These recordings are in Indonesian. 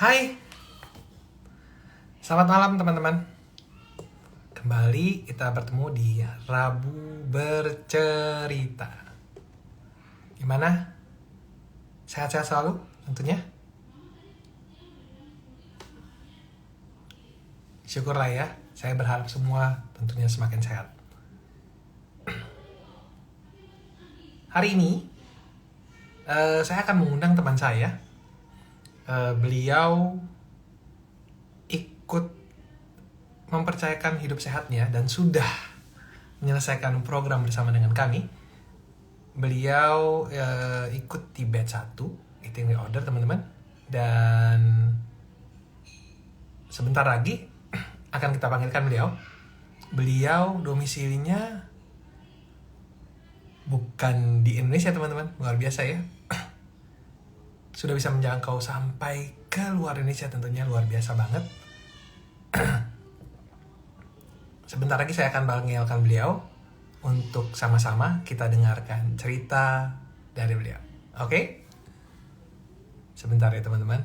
Hai, selamat malam teman-teman. Kembali kita bertemu di Rabu Bercerita. Gimana? Sehat-sehat selalu tentunya? Syukurlah ya, saya berharap semua tentunya semakin sehat. Hari ini, saya akan mengundang teman saya. Beliau ikut mempercayakan hidup sehatnya dan sudah menyelesaikan program bersama dengan kami. Beliau ikut di batch 1 Eating Reorder teman-teman, dan sebentar lagi akan kita panggilkan beliau. Beliau domisilinya bukan di Indonesia teman-teman, luar biasa ya. Sudah bisa menjangkau sampai ke luar Indonesia, tentunya luar biasa banget. Sebentar lagi saya akan panggilkan beliau untuk sama-sama kita dengarkan cerita dari beliau. Oke? Sebentar ya teman-teman.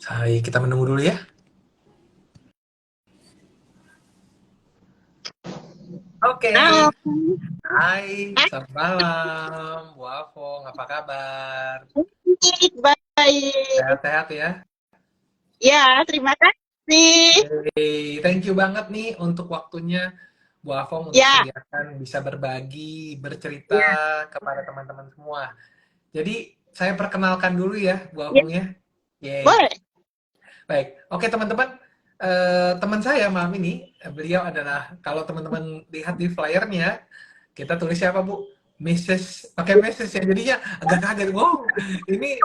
Hai, kita menunggu dulu ya. Oke. Halo. Hai, selamat malam. Bu Afong, apa kabar? Baik. Sehat-sehat ya? Ya, terima kasih. Hey, thank you banget nih untuk waktunya Bu Afong untuk Ya, sediakan bisa berbagi, bercerita ya, kepada teman-teman semua. Jadi, saya perkenalkan dulu ya Bu ya, Afong ya. Yeay. boleh. Baik, oke teman-teman. Teman saya malam ini, beliau adalah, kalau teman-teman lihat di flyernya, kita tulis siapa Bu? Mrs. Pakai Mrs. ya, jadinya agak kaget. Wow, ini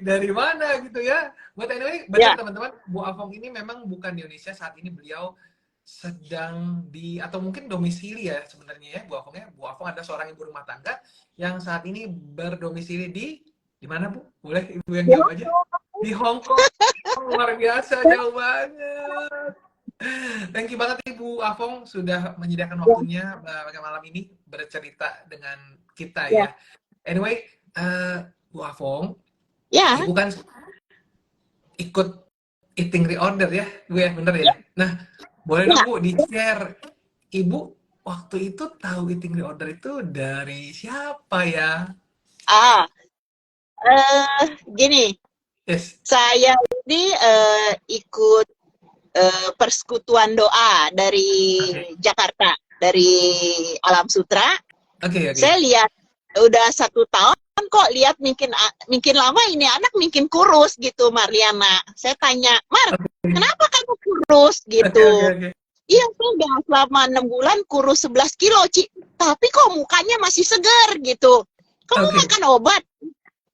dari mana gitu ya? But anyway, benar Ya, teman-teman, Bu Afong ini memang bukan di Indonesia saat ini. Beliau sedang di, atau mungkin domisili ya sebenarnya ya Bu Afong ya. Bu Afong ada seorang ibu rumah tangga yang saat ini berdomisili di mana Bu? Boleh Ibu yang ya, jawab aja? Di Hong Kong. Luar biasa, jauh banget. Thank you banget Ibu Afong sudah menyediakan waktunya pada malam ini bercerita dengan kita ya, ya. Anyway, Bu Afong, ya, Ibu kan ikut eating reorder ya, Bu ya, bener ya? Nah, boleh dong ya. Bu di-share, Ibu waktu itu tahu eating reorder itu dari siapa ya? Ah, Gini, Yes. saya ini ikut persekutuan doa dari Oke. Jakarta, dari Alam Sutra. Oke, oke. Saya lihat udah 1 tahun kok, lihat makin lama ini anak makin kurus gitu, Mariana. Saya tanya, Mar, Oke, kenapa kamu kurus oke, oke, gitu? oke. Iya, saya udah selama 6 bulan kurus 11 kilo, Ci. Tapi kok mukanya masih segar gitu. Kamu Oke. makan obat?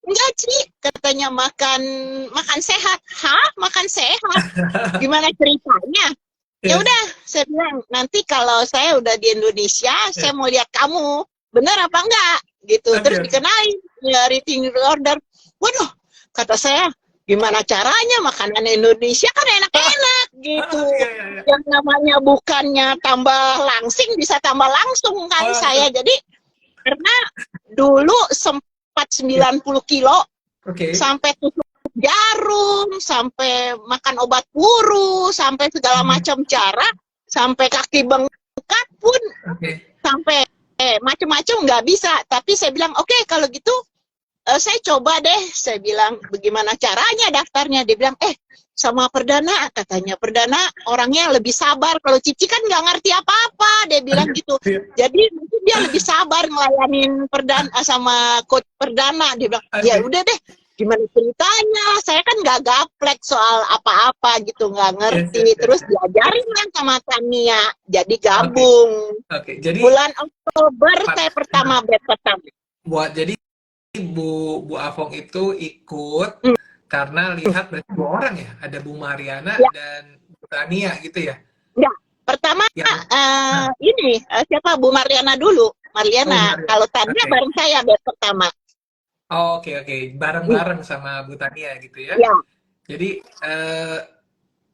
Enggak, Ci. Katanya makan makan sehat. Hah? Makan sehat? Gimana ceritanya? Ya Yes. udah, saya bilang, nanti kalau saya udah di Indonesia, saya Yes. mau lihat kamu. Bener apa enggak? Gitu. Oke, Terus oke. dikenalin ya, reading order. Waduh, kata saya, gimana caranya makanan Indonesia kan enak-enak gitu. Iya, iya, iya. Yang namanya bukannya tambah langsing bisa tambah langsung Oh, kan langsung. saya. Jadi karena dulu sempat Iya. 90 kilo Oke. sampai tusuk jarum, sampai makan obat buru, sampai segala Oke. macam cara, sampai kaki bengkak pun, Oke. sampai macam-macam nggak bisa. Tapi saya bilang, oke, kalau gitu saya coba deh. Saya bilang, bagaimana caranya daftarnya? Dia bilang, sama Perdana, katanya. Perdana orangnya lebih sabar. Kalau Cici kan nggak ngerti apa-apa, dia bilang gitu. Iya. Jadi mungkin dia lebih sabar ngelayanin Perdana sama coach Perdana. Dia bilang, ya Oke. udah deh, gimana ceritanya? Saya kan nggak gaplek soal apa-apa gitu, nggak Yes, yes, ngerti. yes, Terus yes. diajarin lah sama Tania. Jadi Oke. gabung. Oke. Jadi Bulan Oktober saya nah, pertama bet pertama. jadi Bu Afong itu ikut Hmm. karena lihat berarti 2 orang ya, ada Bu Mariana Ya, dan Bu Tania gitu ya. ya. Pertama Yang nah, ini siapa, Bu Mariana dulu. oh Bu Mariana. Mariana. Kalau Tania Oke. bareng saya bet pertama. Oh, oke, oke. Hmm. Bareng-bareng sama Bu Tania gitu ya. Ya, Jadi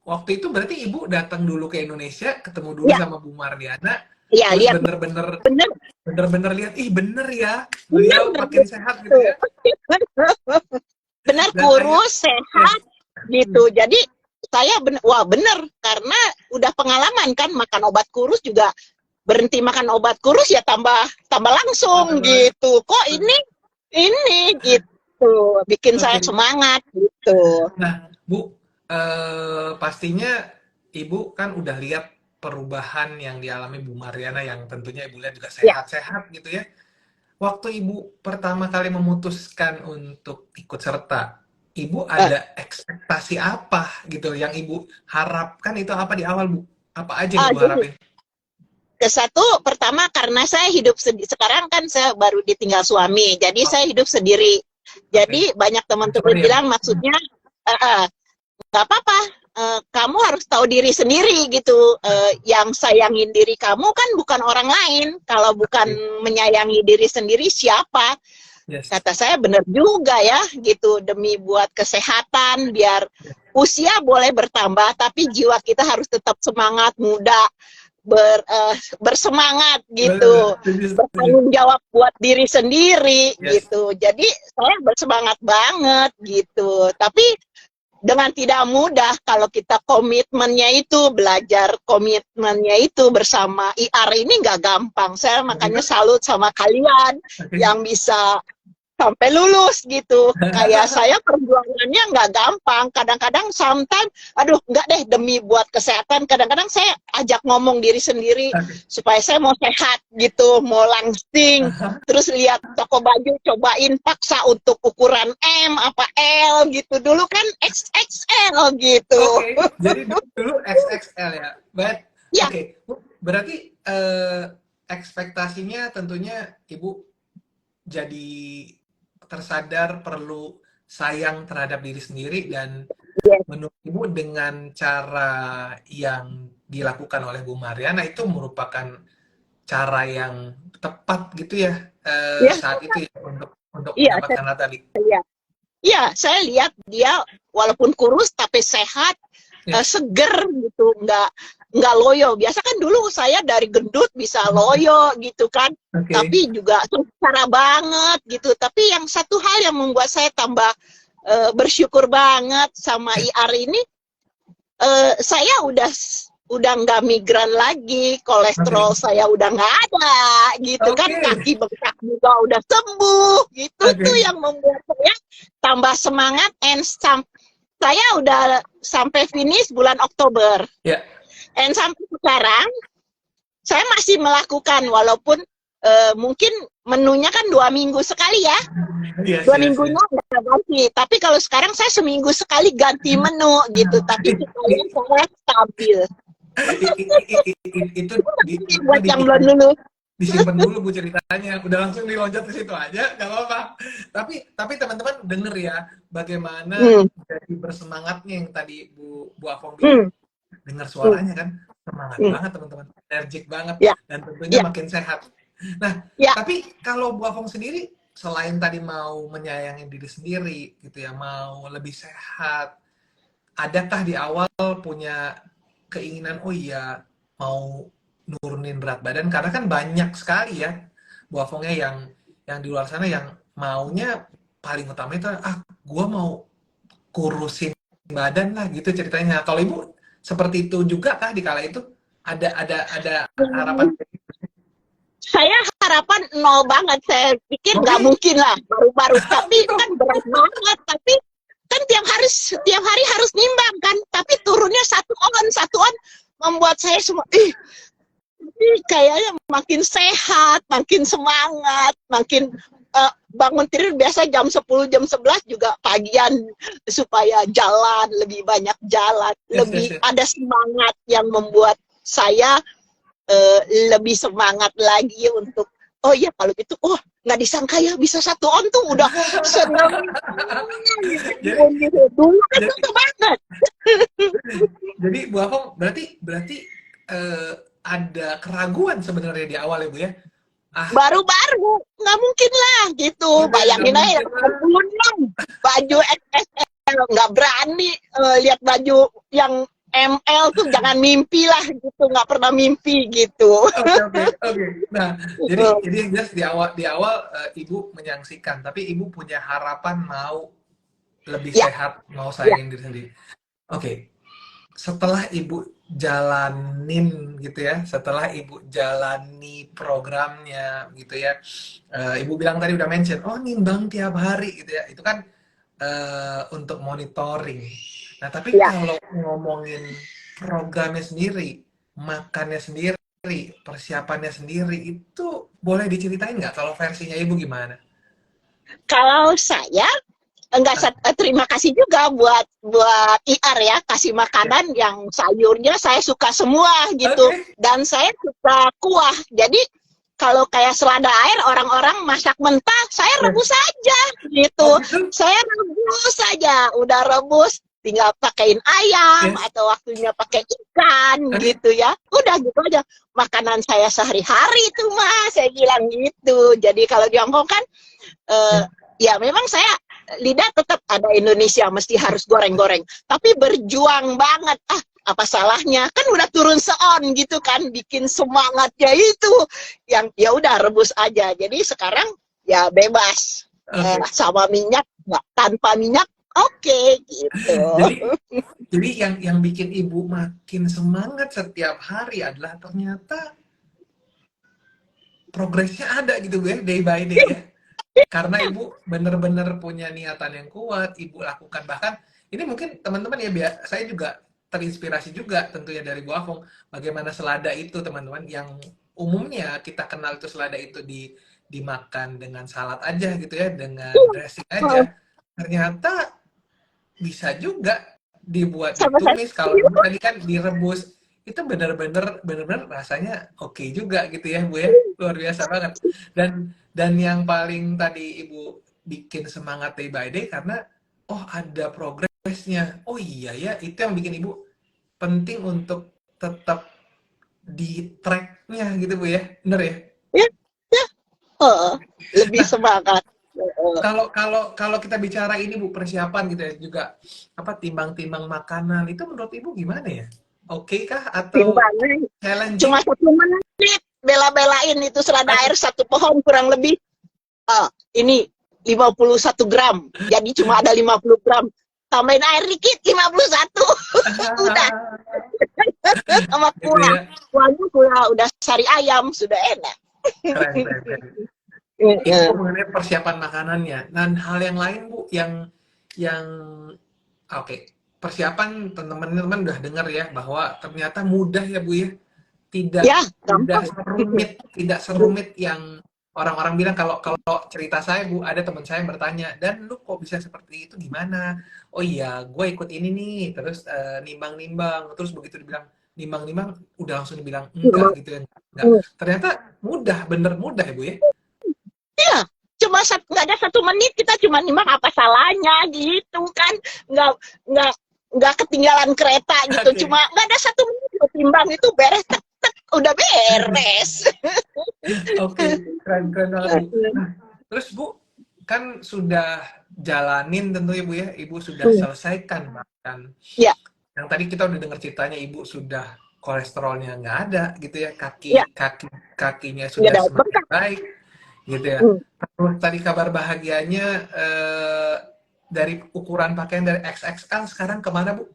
waktu itu berarti Ibu datang dulu ke Indonesia, ketemu dulu Ya, sama Bu Mardiana, ya terus lihat bener-bener bener, bener-bener lihat, ih bener ya, bener, beliau bener makin sehat gitu gitu. ya. Bener Dan akhir kurus, yes. sehat gitu. Jadi saya bener, wah bener karena udah pengalaman kan makan obat kurus juga berhenti makan obat kurus ya tambah tambah langsung gitu. Kok ini gitu bikin saya Oke. semangat gitu. Nah, Bu, pastinya Ibu kan udah lihat perubahan yang dialami Bu Mariana yang tentunya Ibu lihat juga Ya, sehat-sehat gitu ya. Waktu Ibu pertama kali memutuskan untuk ikut serta, Ibu eh, ada ekspektasi apa gitu yang Ibu harapkan itu apa di awal, Bu? Apa aja yang Ibu jadi harapin? ke satu pertama karena saya hidup sekarang kan saya baru ditinggal suami, jadi Oh, saya hidup sendiri. oke. Jadi banyak teman-teman Sorry ya, Bu. bilang maksudnya eh, eh, nggak apa-apa, kamu harus tahu diri sendiri gitu. Yang sayangin diri kamu kan bukan orang lain. Kalau bukan Oke. menyayangi diri sendiri siapa? Yes. Kata saya benar juga ya gitu, demi buat kesehatan biar Yes. usia boleh bertambah tapi jiwa kita harus tetap semangat muda, bersemangat Benar, gitu, setuju, setuju. bertanggung jawab buat diri sendiri Yes. gitu. Jadi saya bersemangat banget gitu. Tapi dengan tidak mudah kalau kita komitmennya itu belajar komitmennya itu bersama IR ini nggak gampang. Saya makanya salut sama kalian Oke. yang bisa sampai lulus gitu. Kayak saya perjuangannya nggak gampang. Kadang-kadang sometimes, aduh nggak deh demi buat kesehatan. Kadang-kadang saya ajak ngomong diri sendiri Oke. supaya saya mau sehat gitu, mau langsing. Terus lihat toko baju, cobain paksa untuk ukuran M apa L gitu. Dulu kan XXL gitu. Oke, jadi dulu XXL ya. But Ya, oke, Bu, berarti ekspektasinya tentunya Ibu jadi tersadar perlu sayang terhadap diri sendiri dan yes, menurut Ibu dengan cara yang dilakukan oleh Bu Mariana itu merupakan cara yang tepat gitu ya ya, saat itu ya untuk iya, mendapatkan hal tadi. iya. Ya, saya lihat dia walaupun kurus tapi sehat, Yes. seger gitu, nggak loyo. Biasa kan dulu saya dari gendut bisa loyo gitu kan, Oke. tapi juga sengsara banget gitu. Tapi yang satu hal yang membuat saya tambah bersyukur banget sama IR ini, saya udah nggak migran lagi, kolesterol Oke. saya udah nggak ada, gitu kan, Oke. kaki bengkak juga udah sembuh, gitu tuh Oke. yang membuat saya tambah semangat, saya udah sampai finish bulan Oktober, Ya. and sampai sekarang saya masih melakukan walaupun mungkin menunya kan 2 minggu sekali ya. Yes, 2 minggunya yes. nggak ganti. Tapi kalau sekarang saya seminggu sekali ganti menu gitu. Tapi supaya saya stabil. Itu Buat yang belum lulus. disimpan dulu Bu ceritanya. Udah langsung diloncat ke situ aja, nggak apa-apa. Tapi teman-teman denger ya, bagaimana Hmm, jadi bersemangatnya yang tadi Bu Afong bilang. hmm, Dengar hmm, suaranya kan, semangat hmm. banget teman-teman, energik banget, Ya, dan tentunya ya, makin sehat. Nah, ya. tapi kalau Bu Afong sendiri, selain tadi mau menyayangi diri sendiri, gitu ya, mau lebih sehat, adakah di awal punya keinginan, oh iya, mau nurunin berat badan? Karena kan banyak sekali ya, Bu Afongnya yang di luar sana yang maunya paling utama itu, gue mau kurusin badan lah gitu ceritanya. Kalau Ibu seperti itu juga kah di kala itu? Ada harapan? Saya harapan nol banget. Saya pikir nggak Oke. mungkin lah baru-baru. Tapi kan berat banget. Tapi kan tiap hari harus nimbang kan. Tapi turunnya satu on membuat saya semua, kayaknya makin sehat, makin semangat, makin bangun tidur biasa jam 10, jam 11 juga pagian supaya jalan, lebih banyak jalan, Yes, yes, lebih yes. ada semangat yang membuat saya lebih semangat lagi untuk oh iya kalau gitu, nggak disangka ya bisa 1 on tuh udah seneng Jadi, gitu. Dulu kan jadi, susah banget. jadi Bu Afong berarti eh, ada keraguan sebenarnya di awal ya Bu ya? Baru-baru nggak mungkin lah gitu, Oke, nggak bayangin aja mungkin lah. 86 baju XXL nggak berani lihat baju yang ml tuh jangan mimpi lah gitu, nggak pernah mimpi gitu. Oke. Nah, jadi yang jelas di awal ibu menyaksikan, tapi ibu punya harapan mau lebih Ya, sehat, mau ya. sayangin diri sendiri. Oke, setelah ibu jalanin gitu ya, setelah ibu jalani programnya gitu ya, ibu bilang tadi udah mention, oh nimbang tiap hari gitu ya, itu kan untuk monitoring. Nah, tapi Ya. kalau ngomongin programnya sendiri, makannya sendiri, persiapannya sendiri, itu boleh diceritain nggak kalau versinya ibu gimana? Kalau saya terima kasih juga buat IR ya, kasih Ya. makanan yang sayurnya saya suka semua gitu, Oke. dan saya suka kuah. Jadi kalau kayak selada air orang-orang masak mentah, saya Ya. rebus saja gitu. Oh gitu? Saya rebus saja, udah rebus tinggal pakein ayam Yes. atau waktunya pakai ikan Oke. gitu ya. Udah gitu aja. Makanan saya sehari-hari itu Mas, saya bilang gitu. Jadi kalau di Hongkong kan eh, Ya. ya memang saya lidah tetap ada Indonesia mesti harus goreng-goreng, tapi berjuang banget. Apa salahnya, kan udah turun seon gitu kan, bikin semangatnya itu yang ya udah rebus aja. Jadi sekarang ya bebas, Oke. sama minyak nggak, tanpa minyak oke gitu. Jadi yang bikin ibu makin semangat setiap hari adalah ternyata progresnya ada gitu Bu ya, day by day ya. Karena ibu benar-benar punya niatan yang kuat, ibu lakukan. Bahkan ini mungkin teman-teman ya, saya juga terinspirasi juga tentunya dari Bu Afong, bagaimana selada itu teman-teman, yang umumnya kita kenal itu selada itu dimakan dengan salad aja gitu ya, dengan dressing aja. Ternyata bisa juga dibuat Sama saya ditumis, kalau tadi kan direbus, itu benar-benar rasanya oke juga gitu ya Bu ya, luar biasa banget. Dan yang paling tadi Ibu bikin semangat day by day karena oh ada progresnya, oh iya ya, itu yang bikin Ibu penting untuk tetap di tracknya gitu Bu ya, bener ya? ya, ya, lebih Nah, semangat. kalau kita bicara ini Bu, persiapan gitu ya, juga apa, timbang-timbang makanan itu menurut Ibu gimana ya? Oke kah atau Timbangan cuma challenging? 1 menit bela-belain itu selada air Oke. satu pohon kurang lebih ini 51 gram, jadi cuma ada 50 gram, tambahin air dikit 51. Udah. Sama Gitu kuah, ya. kuahnya kuah udah sari ayam, sudah enak. Keren. Itu mengenai persiapan makanannya. Dan hal yang lain Bu, yang oke, persiapan teman-teman udah dengar ya bahwa ternyata mudah ya Bu ya. Tidak Ya, tidak gampang. serumit yang orang-orang bilang. Kalau cerita saya Bu, ada teman saya yang bertanya, "Dan lu kok bisa seperti itu gimana?" "Oh iya, gue ikut ini nih." Terus nimbang-nimbang, terus begitu dibilang nimbang-nimbang udah langsung dibilang enggak gitu ya. Enggak. Ternyata mudah, bener mudah ya Bu ya. Iya, cuma nggak ada 1 menit kita cuma nimbang, apa salahnya gitu kan, nggak nggak nggak ketinggalan kereta gitu, Oke. cuma nggak ada 1 menit lo timbang itu beres, tek, tek, udah beres. Oke, keren banget Bu. Nah, terus Bu, kan sudah jalanin tentu ya Bu ya, Ibu sudah selesaikan bahkan. Ya, Yang tadi kita udah dengar ceritanya, Ibu sudah kolesterolnya nggak ada gitu ya, ya, kakinya nggak sudah ada semakin bengkak. baik gitu ya. Hmm. Terus tadi kabar bahagianya dari ukuran pakaian dari XXL sekarang kemana Bu?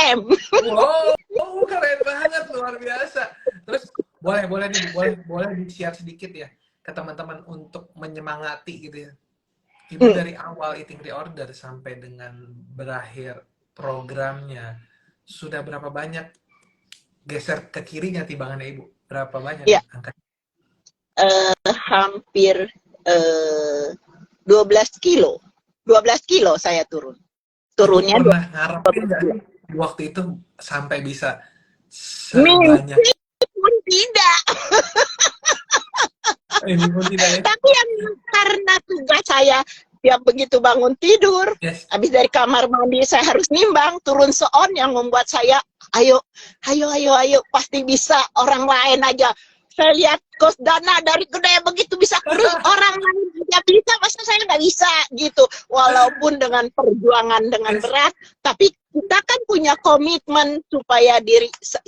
M. Wow, keren banget, luar biasa. Terus boleh nih, boleh di-share sedikit ya ke teman-teman untuk menyemangati gitu ya. Ibu dari awal eating reorder sampai dengan berakhir programnya, sudah berapa banyak geser ke kirinya timbangannya Ibu? Berapa banyak Ya, angka? hampir 12 kilo. 12 kilo saya turun. Ibu Turunnya pernah ngarepin 12 nggak kilo. sih di waktu itu sampai bisa sebanyak Mimpi pun tidak. ini pun tidak ya? Tapi yang karena tugas saya tiap begitu bangun tidur, Yes. habis dari kamar mandi saya harus nimbang, turun seon yang membuat saya ayo pasti bisa, orang lain aja saya lihat kos dana dari gede begitu bisa kurus, orang lain tidak bisa, masa saya nggak bisa gitu. Walaupun dengan perjuangan dengan berat, tapi kita kan punya komitmen supaya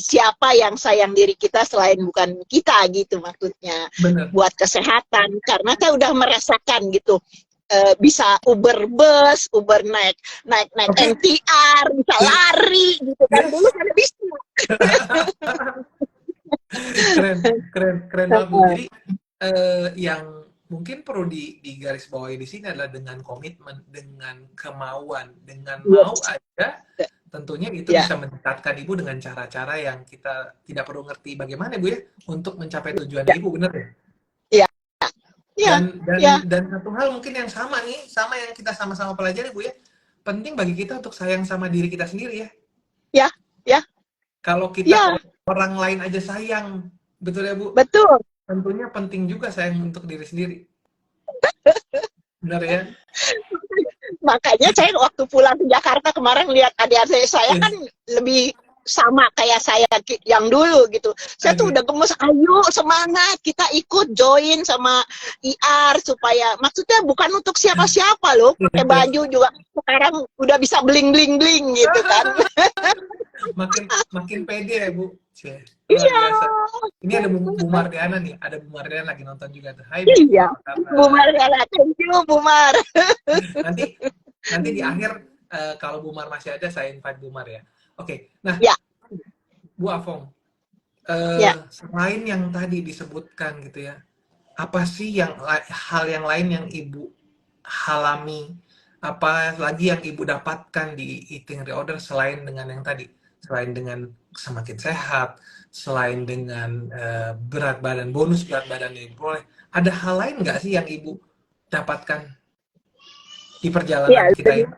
siapa yang sayang diri kita selain bukan kita gitu maksudnya. Bener. Buat kesehatan, karena saya udah merasakan gitu. Bisa Uber bus, Uber naik MTR, bisa lari gitu kan. Dulu kan bisa. Keren banget Bu. Jadi yang mungkin perlu digarisbawahi di sini adalah dengan komitmen, dengan kemauan, dengan mau aja, tentunya itu bisa mendekatkan Ibu dengan cara-cara yang kita tidak perlu ngerti bagaimana Bu ya untuk mencapai tujuan Ibu, bener ya? Iya. Dan satu hal mungkin yang sama yang kita sama-sama pelajari Bu ya, penting bagi kita untuk sayang sama diri kita sendiri ya. Ya. Kalau kita orang lain aja sayang, betul ya Bu? Betul. Tentunya penting juga sayang untuk diri sendiri. Benar ya? Makanya saya waktu pulang ke Jakarta kemarin lihat adik-adik saya kan lebih sama kayak saya yang dulu gitu. Saya tuh udah gemes, ayo semangat kita ikut join sama IR supaya maksudnya bukan untuk siapa-siapa loh, pakai baju juga sekarang udah bisa bling-bling-bling gitu kan. makin pede ya Bu. Iya. Ini ada Bu Mardiana nih, ada Bu Mardiana lagi nonton juga tuh. Hai Bu. Iya. Bu Mardiana, thank you Bu Mar. nanti di akhir kalau Bu Mar masih ada saya invite Bu Mar ya. Oke. Nah, Bu Afong, selain yang tadi disebutkan gitu ya, apa sih hal yang lain yang Ibu alami, apa lagi yang Ibu dapatkan di eating reorder selain dengan yang tadi, selain dengan semakin sehat, selain dengan bonus berat badan yang diperoleh, ada hal lain nggak sih yang Ibu dapatkan di perjalanan kita ini?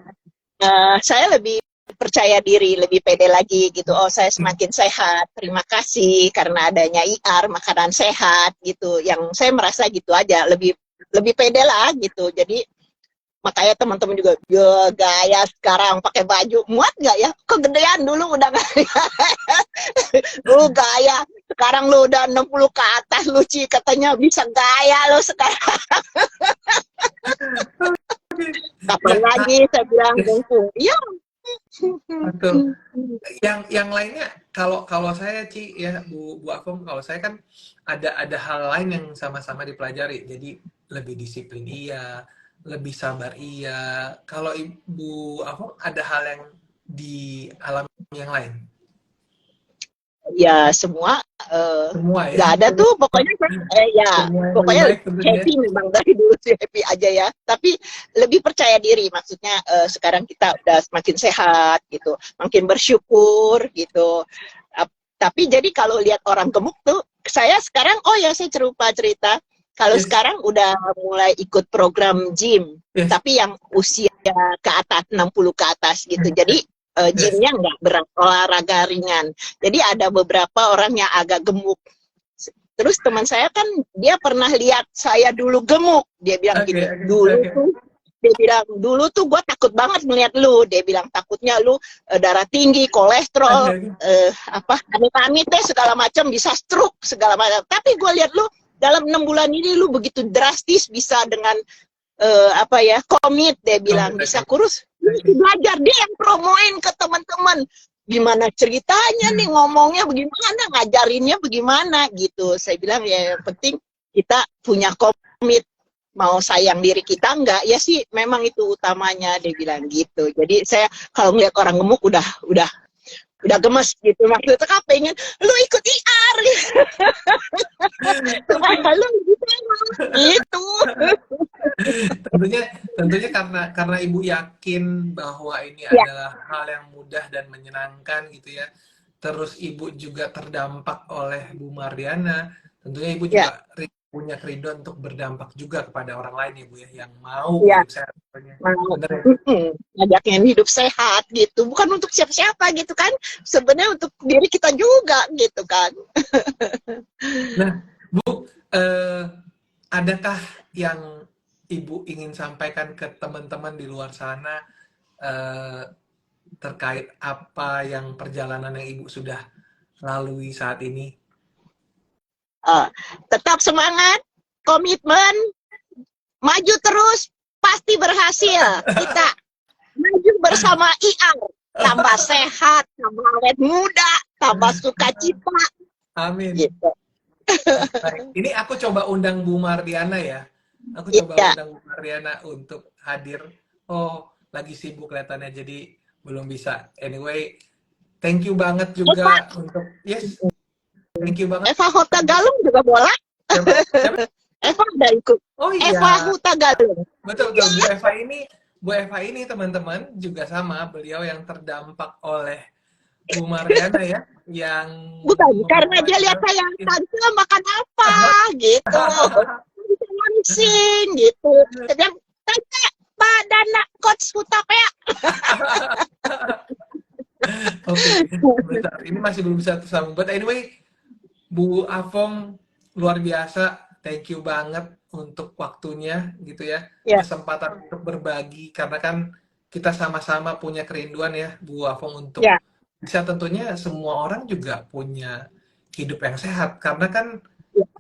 Saya lebih percaya diri, lebih pede lagi gitu. Oh, saya semakin sehat. Terima kasih karena adanya IR, makanan sehat gitu. Yang saya merasa gitu aja, lebih pede lah gitu. Jadi makanya teman-teman juga gaya sekarang pakai baju muat nggak ya? Kegedean dulu udah nggak. Lu gaya sekarang lu udah 60 ke atas lu Ci, katanya bisa gaya lo sekarang. Kapan lagi saya bilang mumpung. Iya. Betul. Yang lainnya kalau saya Ci ya Bu Afong, kalau saya kan ada hal lain yang sama-sama dipelajari. Jadi lebih disiplin iya, lebih sabar iya. Kalau Ibu Afong ada hal yang dialami yang lain? Ya semua Semua ya. nggak ada tuh pokoknya pokoknya happy memang dari dulu sih happy aja ya, tapi lebih percaya diri maksudnya sekarang kita udah semakin sehat gitu, makin bersyukur gitu. Tapi jadi kalau lihat orang gemuk tuh saya sekarang saya cerita kalau sekarang udah mulai ikut program gym, tapi yang usia ke atas 60 ke atas gitu, jadi gymnya nggak berat, olahraga ringan. Jadi ada beberapa orang yang agak gemuk. Terus teman saya kan dia pernah lihat saya dulu gemuk. Dia bilang gini, dulu tuh gue takut banget melihat lu. Dia bilang takutnya lu darah tinggi, kolesterol, amit-amit deh segala macam, bisa stroke segala macam. Tapi gue lihat lu dalam 6 bulan ini lu begitu drastis bisa dengan komit, dia bilang bisa kurus. Belajar, dia yang promoin ke teman-teman gimana ceritanya nih, ngomongnya bagaimana, ngajarinnya bagaimana gitu. Saya bilang ya yang penting kita punya komit, mau sayang diri kita enggak ya sih, memang itu utamanya, dia bilang gitu. Jadi saya kalau ngeliat orang gemuk udah gemes gitu, maksudnya kan pengen lu ikut IR lu gitu. Tentunya karena Ibu yakin bahwa ini adalah hal yang mudah dan menyenangkan gitu ya. Terus Ibu juga terdampak oleh Bu Mardiana, tentunya Ibu juga punya kerinduan untuk berdampak juga kepada orang lain ya Bu ya, yang mau hidup sehat. Ngajakin hidup sehat gitu, bukan untuk siapa-siapa gitu kan, sebenarnya untuk diri kita juga gitu kan. Nah Bu, adakah yang Ibu ingin sampaikan ke teman-teman di luar sana terkait apa yang perjalanan yang Ibu sudah lalui saat ini? Tetap semangat, komitmen, maju terus, pasti berhasil. Kita maju bersama IAR, tambah sehat, tambah awet muda, tambah sukacita. Amin. Gitu. Baik. Ini aku coba undang Bu Mardiana ya. Aku coba Iya. undang Bu Mardiana untuk hadir. Oh, lagi sibuk kelihatannya, jadi belum bisa. Anyway, thank you banget juga untuk yes. Thank you banget. Eva Huta Galung juga boleh. Siapa? Eva ada ikut. Oh iya. Eva Huta Galung. Betul. Bu Eva ini teman-teman juga sama, beliau yang terdampak oleh Bu Mariana ya, yang Bukan, karena dia lihat saya tante makan apa, gitu. Bisa langsing, gitu. Dia bilang, tante, Pak Dana, Coach Hutapea. Oke, bentar. Ini masih belum bisa tersambung. But anyway, Bu Afong, luar biasa. Thank you banget untuk waktunya, gitu ya. Ya. Kesempatan untuk berbagi, karena kan kita sama-sama punya kerinduan ya, Bu Afong, untuk Ya. bisa tentunya semua orang juga punya hidup yang sehat. Karena kan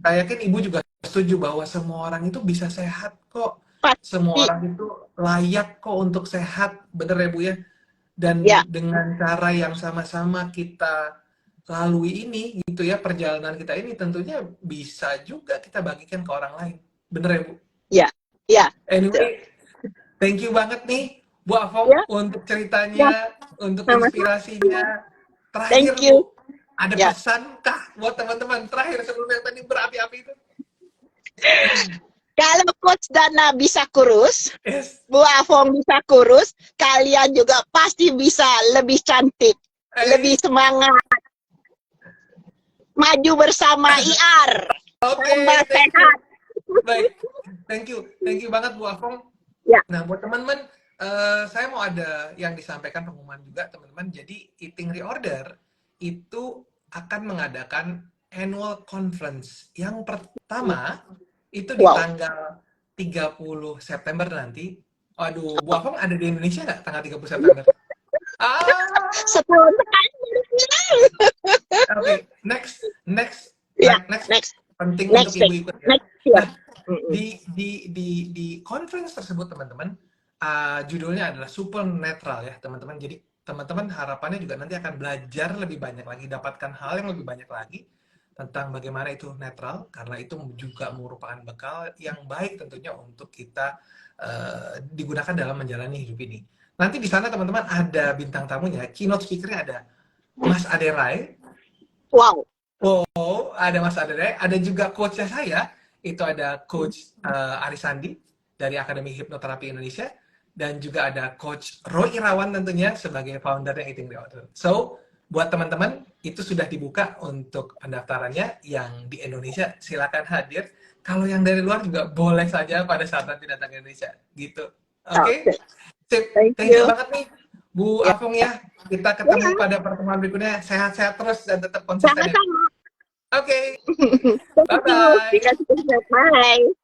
saya yakin Ibu juga setuju bahwa semua orang itu bisa sehat kok. Semua orang itu layak kok untuk sehat. Bener ya Bu ya? Dan dengan cara yang sama-sama kita lalui ini gitu ya, perjalanan kita ini tentunya bisa juga kita bagikan ke orang lain. Bener ya Bu? Iya. Iya. Anyway, thank you banget nih Bu Afong untuk ceritanya, untuk inspirasinya. Terakhir Bu, ada pesan kah buat teman-teman terakhir sebelum yang tadi berapi-api itu? Kalau Coach Dana bisa kurus, Bu Afong bisa kurus, kalian juga pasti bisa lebih cantik, lebih semangat. Maju bersama IAR. Tambah sehat. Baik, thank you banget Bu Afong. Ya. Nah, buat teman-teman, saya mau ada yang disampaikan pengumuman juga teman-teman. Jadi Eating Reorder itu akan mengadakan annual conference yang pertama itu di tanggal 30 September nanti. Aduh, Bu Afong ada di Indonesia nggak tanggal 30 September? Setahun sekali. Oke, next penting next untuk Ibu ikut ya. Nah, di conference tersebut teman-teman, judulnya adalah Super Netral ya teman-teman. Jadi teman-teman harapannya juga nanti akan belajar lebih banyak lagi, dapatkan hal yang lebih banyak lagi tentang bagaimana itu netral, karena itu juga merupakan bekal yang baik tentunya untuk kita digunakan dalam menjalani hidup ini. Nanti di sana teman-teman ada bintang tamunya, keynote speaker-nya ada Mas Aderai. Wow. Oh, ada Mas Aderai, ada juga coach-nya saya, itu ada Coach Arisandi dari Akademi Hipnoterapi Indonesia, dan juga ada Coach Roy Irawan tentunya sebagai foundernya Eating Reorder. So, buat teman-teman, itu sudah dibuka untuk pendaftarannya. Yang di Indonesia silakan hadir. Kalau yang dari luar juga boleh saja pada saat nanti datang ke Indonesia. Gitu. Oke? Sip. Thank you banget nih, Bu Afong ya. Kita ketemu pada pertemuan berikutnya. Sehat-sehat terus dan tetap konsisten. Sama-sama. Oke. Bye-bye. Bye.